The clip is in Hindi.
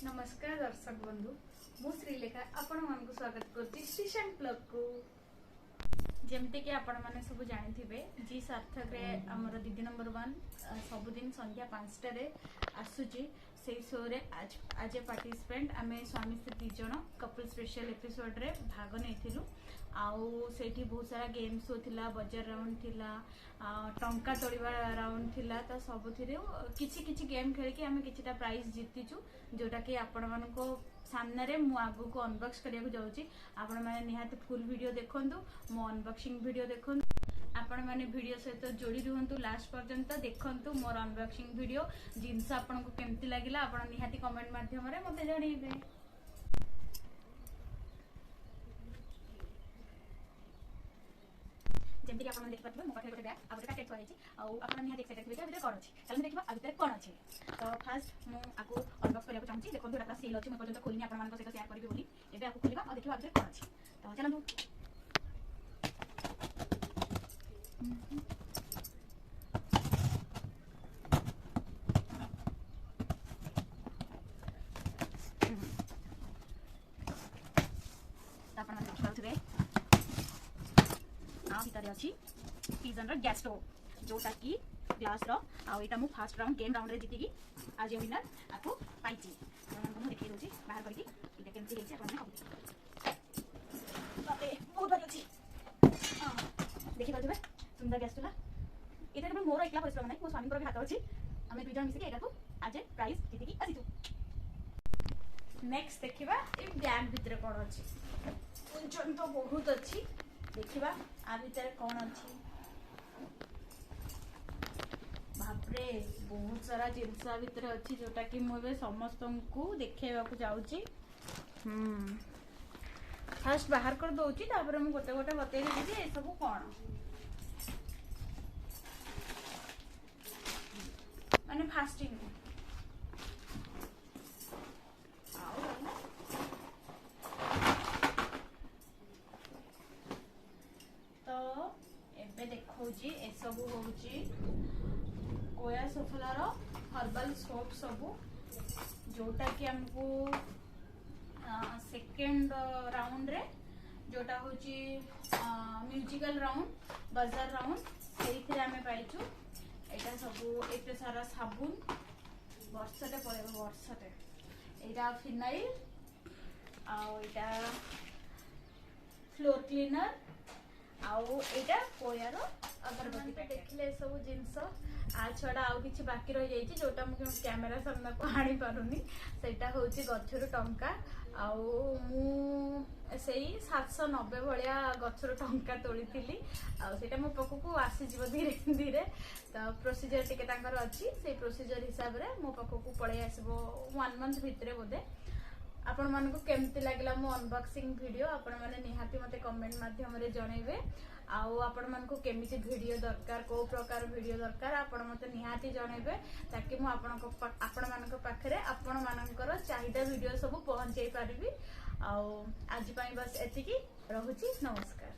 नमस्कार दर्शक बंधु मु श्रीलेखा आपण मन को स्वागत करती स्टेशन ब्लॉग को। जमती कि आपण माने सब जानिथिबे जी सार्थक रे हमर दीदी नंबर 1 सबुदिन संध्या 5 रे आसुची से शो रे आज पार्टिसिपेंट आमे स्वामी स्त्री दी जण कपल स्पेशल एपिसोड रे भाग नेथिलु। आउ सेठी बहुत सारा गेम शो थिला, बजार राउंड थिला, टंका तोड़वा राउंड थिला। तो सबुथिरे किछि किछि गेम खेल के आमे किछिटा प्राइज जीतिचु जोटा कि आपण मानको सामने रे मु आगु को अनबॉक्स करिया जाउची। आपण माने निहात फुल वीडियो देखंतु, मो अनबॉक्सिंग वीडियो देखंतु। आपण माने वीडियो सहित जोड़ी रुहंतु लास्ट पर्यंत देखंतु मोर अनबॉक्सिंग वीडियो। जिंस आपण को केमती लागिला आपण निहाती कमेंट माध्यम रे मते जणैबे। जेमती आपण देख पाथबे मो पाखे गोटे बैग आ गोटे पैकेट होइछि आ आपण निहाती एक्साइटेड हेबे भीतर कोन अछि चल देखिबा आ भीतर कोन अछि। तो फर्स्ट मु आको अनबॉक्स करिया चाहूची। देखंतु डाटा सील अछि, मो पर्यंत खोलिनी आपण मानको सहित शेयर करबी बोली। एबे आको खोलिबा आ देखिबा आ भीतर कोन अछि। तो चलंतु आपण माने देखिबा भितर अच्छी पिजन रो गैस स्टोव जोटा कि ग्लास रो आ एटा मु फर्स्ट राउंड गेम राउंड रे जीती की आज विनर आको पाइची। मु देखि दोची बाहर करके एटा केमती हेछि आपण कहबो। बापे बहुत भारी अछि। हां देखि पाछबे सुंदर गैस चूल्हा। एटा केवल मोर एकला परिश्रम नै, मो स्वामी पर भी हाथ अछि। हमें दुई जन मिसी के एटा को आज प्राइज जीती की आसी छु। नेक्स्ट देखिबा ए बैग भितर कोन अछि। ओजन तो बहुत अछि। देखिबा आ भीतर कौन अच्छी। बापरे बहुत सारा जिनस भीतर अच्छी जोटा कि मुझे समस्त को देखा जाऊँगी। फास्ट बाहर कर दौची तापर मु गोटे गोटे बतई देबी ए सब कौन माने फास्टिंग देखौची ए सब होची कोया सफलार हर्बल सोप सबू जोटा कि हमको सेकेंड राउंड रे जोटा होची म्यूजिकल राउंड बजार राउंड सेइथिरे आमे पाइछु। एटा सबू एते सारा साबुन वर्षटे पड़े वर्षटे एटा फिनाइल आ एटा फ्लोर क्लीनर आउ एटा कोयार अगरबत्ती देखले सब जिनस आ छड़ा आउ किछि बाकी रह जाइछि जोटा मु कैमरा सामना को आनी पारुनी। सेटा होछि गछरु टंका आउ मु सेई 790 भलिया गछरु टंका तोलिथिली आ सेटा मो पखकु आसी जीव धीरे धीरे। तो प्रोसीजर टिके तांकर अछि से प्रोसीजर हिसाब रे मो पखकु पळे आसीबो 1 मंथ भितरे बोधे। आपण मानको केमती लागला मो अनबॉक्सिंग वीडियो आपण माने निहाती मते कमेंट माध्यम रे जणैबे। आउ आपण मानको केमिति वीडियो दरकार को प्रकार वीडियो दरकार आपण मते निहाती जणैबे ताकि मु आपण मानको पाखरे आपण मानकर चाहिदा वीडियो सब पहुंचाई पारिबी। आउ आज पई बस एतिकी रहुची। नमस्कार।